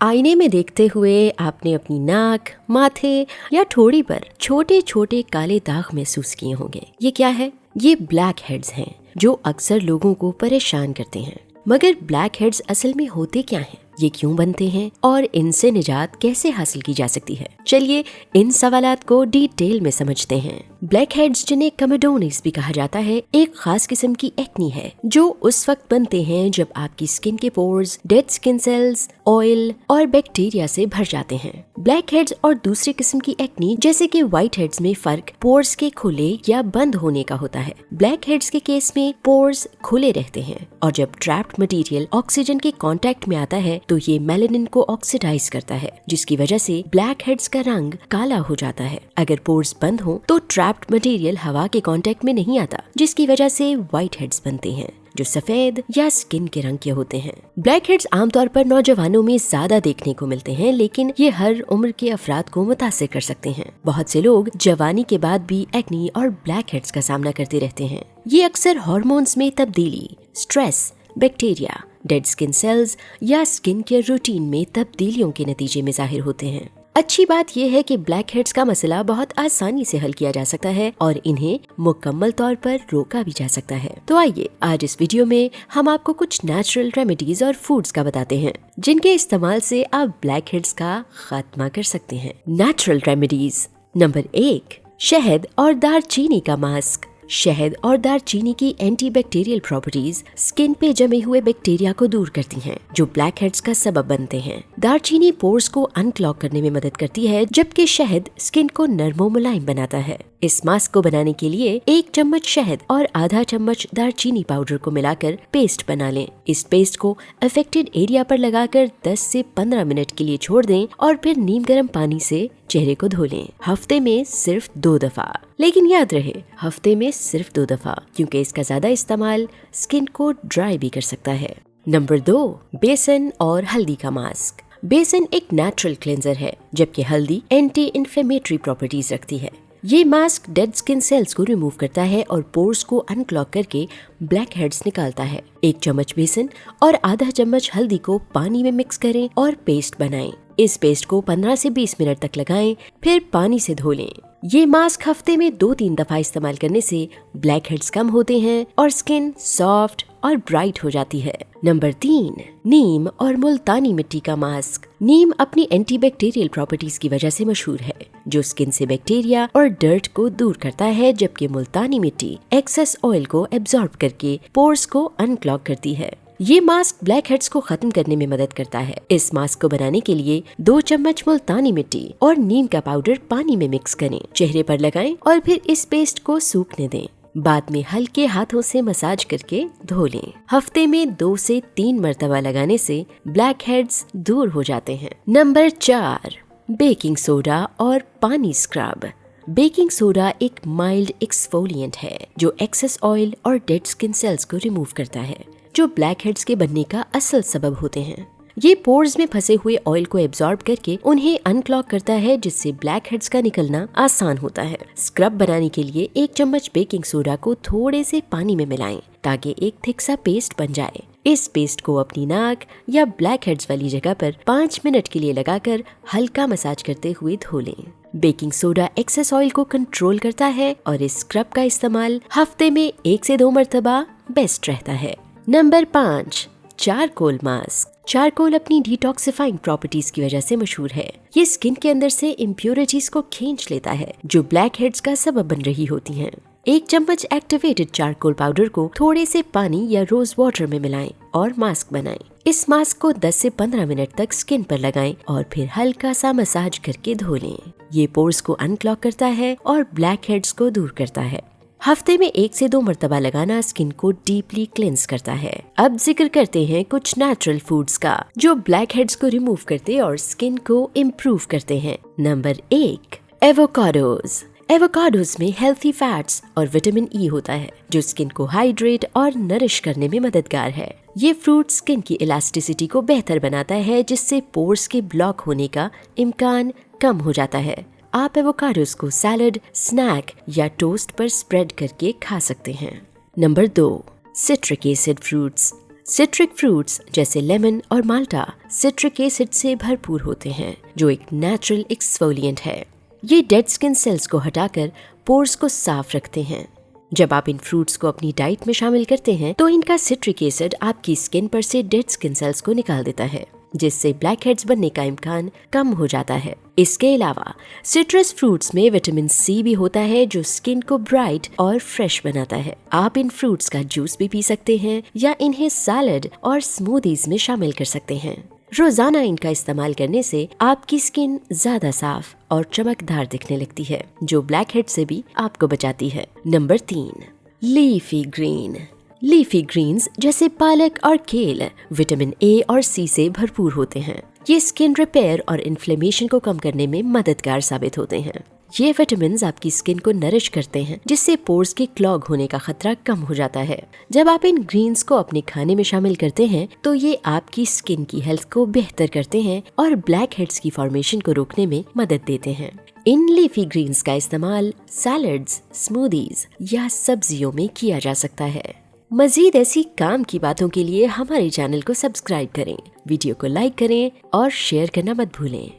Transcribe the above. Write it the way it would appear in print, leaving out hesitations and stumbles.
आईने में देखते हुए आपने अपनी नाक, माथे या ठोड़ी पर छोटे छोटे काले दाग महसूस किए होंगे। ये क्या है? ये ब्लैक हेड्स हैं जो अक्सर लोगों को परेशान करते हैं। मगर ब्लैक हेड्स असल में होते क्या हैं? ये क्यों बनते हैं और इनसे निजात कैसे हासिल की जा सकती है? चलिए इन सवालात को डिटेल में समझते हैं। ब्लैक हेड्स, जिन्हें कमेडोनिस भी कहा जाता है, एक खास किस्म की एक्नी है जो उस वक्त बनते हैं जब आपकी स्किन के pores dead skin cells, oil और बैक्टीरिया से भर जाते हैं। ब्लैक हेड्स और दूसरी किस्म की एक्नी जैसे कि व्हाइट हेड्स में फर्क पोर्स के खुले या बंद होने का होता है। ब्लैक हेड्स के केस में पोर्स खुले रहते हैं और जब ट्रैप्ड मटेरियल ऑक्सीजन के कांटेक्ट में आता है तो ये मेलानिन को ऑक्सीडाइज करता है, जिसकी वजह से ब्लैक हेड्स का रंग काला हो जाता है। अगर पोर्स बंद हो तो ट्रैप्ड मटेरियल हवा के कांटेक्ट में नहीं आता, जिसकी वजह से व्हाइट हेड्स बनते हैं जो सफेद या स्किन के रंग के होते हैं। ब्लैक हेड्स आमतौर पर नौजवानों में ज्यादा देखने को मिलते हैं, लेकिन ये हर उम्र के अफराद को मुतासिर कर सकते हैं। बहुत से लोग जवानी के बाद भी एक्नी और ब्लैक हेड्स का सामना करते रहते हैं। ये अक्सर हार्मोन्स में तब्दीली, stress, bacteria, dead skin cells या स्किन केयर रूटीन में तब्दीलियों के नतीजे में जाहिर होते हैं। अच्छी बात यह है कि ब्लैक हेड्स का मसला बहुत आसानी से हल किया जा सकता है और इन्हें मुकम्मल तौर पर रोका भी जा सकता है। तो आइए आज इस वीडियो में हम आपको कुछ नेचुरल रेमेडीज और फूड्स का बताते हैं जिनके इस्तेमाल से आप ब्लैक हेड्स का खात्मा कर सकते हैं। Natural remedies. नंबर 1, शहद और दालचीनी का मास्क। शहद और दालचीनी की एंटीबैक्टीरियल प्रॉपर्टीज स्किन पे जमे हुए बैक्टीरिया को दूर करती हैं, जो ब्लैक हेड्स का सबब बनते हैं। दालचीनी पोर्स को अनक्लॉग करने में मदद करती है, जबकि शहद स्किन को नरम और मुलायम बनाता है। इस मास्क को बनाने के लिए 1 चम्मच शहद और आधा चम्मच दालचीनी पाउडर को मिलाकर पेस्ट बना लें। इस पेस्ट को अफेक्टेड एरिया पर लगाकर 10 से 15 मिनट के लिए छोड़ दें और फिर नीम गर्म पानी से चेहरे को धो लें। हफ्ते में सिर्फ 2 दफा, लेकिन याद रहे हफ्ते में सिर्फ 2 दफा, क्योंकि इसका ज्यादा इस्तेमाल स्किन को ड्राई भी कर सकता है। नंबर 2, बेसन और हल्दी का मास्क। बेसन एक नेचुरल क्लेंजर है, जबकि हल्दी एंटी इन्फ्लेमेटरी प्रॉपर्टीज रखती है। ये मास्क डेड स्किन सेल्स को रिमूव करता है और पोर्स को अनक्लॉग करके ब्लैक हेड्स निकालता है। 1 चम्मच बेसन और आधा चम्मच हल्दी को पानी में मिक्स करें और पेस्ट बनाएं। इस पेस्ट को 15 से 20 मिनट तक लगाएं, फिर पानी से धो लें। ये मास्क हफ्ते में 2-3 दफा इस्तेमाल करने से ब्लैक हेड्स कम होते हैं और स्किन सॉफ्ट और ब्राइट हो जाती है। नंबर 3, नीम और मुल्तानी मिट्टी का मास्क। नीम अपनी एंटीबैक्टीरियल प्रॉपर्टीज की वजह से मशहूर है, जो स्किन से बैक्टीरिया और डर्ट को दूर करता है, जबकि मुल्तानी मिट्टी एक्सेस ऑयल को एब्जॉर्ब करके पोर्स को अनक्लॉग करती है। ये मास्क ब्लैक हेड्स को खत्म करने में मदद करता है। इस मास्क को बनाने के लिए 2 चम्मच मुल्तानी मिट्टी और नीम का पाउडर पानी में मिक्स करें, चेहरे पर लगाएं और फिर इस पेस्ट को सूखने दें। बाद में हल्के हाथों से मसाज करके धो लें। हफ्ते में 2 से 3 मरतबा लगाने से ब्लैक हेड्स दूर हो जाते हैं। नंबर 4, बेकिंग सोडा और पानी स्क्रब। बेकिंग सोडा एक माइल्ड एक्सफोलिएंट है जो एक्सेस ऑयल और डेड स्किन सेल्स को रिमूव करता है, जो ब्लैक हेड्स के बनने का असल सबब होते हैं। ये पोर्स में फंसे हुए ऑयल को एब्जॉर्ब करके उन्हें अनक्लॉग करता है, जिससे ब्लैक हेड्स का निकलना आसान होता है। स्क्रब बनाने के लिए 1 चम्मच बेकिंग सोडा को थोड़े से पानी में मिलाएं ताकि एक थिक सा पेस्ट बन जाए। इस पेस्ट को अपनी नाक या ब्लैक हेड्स वाली जगह पर 5 मिनट के लिए लगाकर हल्का मसाज करते हुए धो लें। बेकिंग सोडा एक्सेस ऑयल को कंट्रोल करता है और इस स्क्रब का इस्तेमाल हफ्ते में 1 से 2 मरतबा बेस्ट रहता है। Number 5, charcoal mask. चारकोल अपनी डिटॉक्सिफाइंग प्रॉपर्टीज की वजह से मशहूर है। ये स्किन के अंदर से इम्प्योरिटीज को खींच लेता है, जो ब्लैक हेड्स का सबब बन रही होती हैं। 1 चम्मच एक्टिवेटेड चारकोल पाउडर को थोड़े से पानी या रोज वाटर में मिलाएं और मास्क बनाएं। इस मास्क को 10 से 15 मिनट तक स्किन पर लगाएं और फिर हल्का सा मसाज करके धो लें। ये पोर्स को अनक्लॉग करता है और ब्लैक हेड्स को दूर करता है। हफ्ते में 1 से 2 मरतबा लगाना स्किन को डीपली क्लेंस करता है। अब जिक्र करते हैं कुछ नेचुरल फूड्स का जो ब्लैक हेड्स को रिमूव करते और स्किन को इम्प्रूव करते हैं। Number 1, avocados. एवोकाडोज में हेल्थी फैट्स और विटामिन ई होता है, जो स्किन को हाइड्रेट और नरिश करने में मददगार है। ये फ्रूट स्किन की इलास्टिसिटी को बेहतर बनाता है, जिससे पोर्स के ब्लॉक होने का इम्कान कम हो जाता है। आप एवोकाडोस को सैलड, स्नैक या टोस्ट पर स्प्रेड करके खा सकते हैं। Number 2, citric acid fruits. Citric fruits जैसे लेमन और माल्टा सिट्रिक एसिड से भरपूर होते हैं, जो एक नेचुरल एक्सफोलिएंट है। ये डेड स्किन सेल्स को हटाकर पोर्स को साफ रखते हैं। जब आप इन फ्रूट्स को अपनी डाइट में शामिल करते हैं तो इनका सिट्रिक एसिड आपकी स्किन पर से डेड स्किन सेल्स को निकाल देता है, जिससे ब्लैक हेड्स बनने का इम्कान कम हो जाता है। इसके अलावा सिट्रस फ्रूट्स में विटामिन सी भी होता है, जो स्किन को ब्राइट और फ्रेश बनाता है। आप इन फ्रूट्स का जूस भी पी सकते हैं या इन्हें सैलड और स्मूदीज में शामिल कर सकते हैं। रोजाना इनका इस्तेमाल करने से आपकी स्किन ज्यादा साफ और चमकदार दिखने लगती है, जो ब्लैक हेड से भी आपको बचाती है। Number 3, leafy green. Leafy greens जैसे पालक और केल विटामिन ए और सी से भरपूर होते हैं। ये स्किन रिपेयर और इन्फ्लेमेशन को कम करने में मददगार साबित होते हैं। ये विटामिन्स आपकी स्किन को नरिश करते हैं, जिससे पोर्स के क्लॉग होने का खतरा कम हो जाता है। जब आप इन ग्रीन्स को अपने खाने में शामिल करते हैं तो ये आपकी स्किन की हेल्थ को बेहतर करते हैं और ब्लैक हेड्स की फॉर्मेशन को रोकने में मदद देते हैं। इन लीफी ग्रीन्स का इस्तेमाल सैलड्स, स्मूदीज या सब्जियों में किया जा सकता है। मजीद ऐसी काम की बातों के लिए हमारे चैनल को सब्सक्राइब करें, वीडियो को लाइक करें और शेयर करना मत भूलें।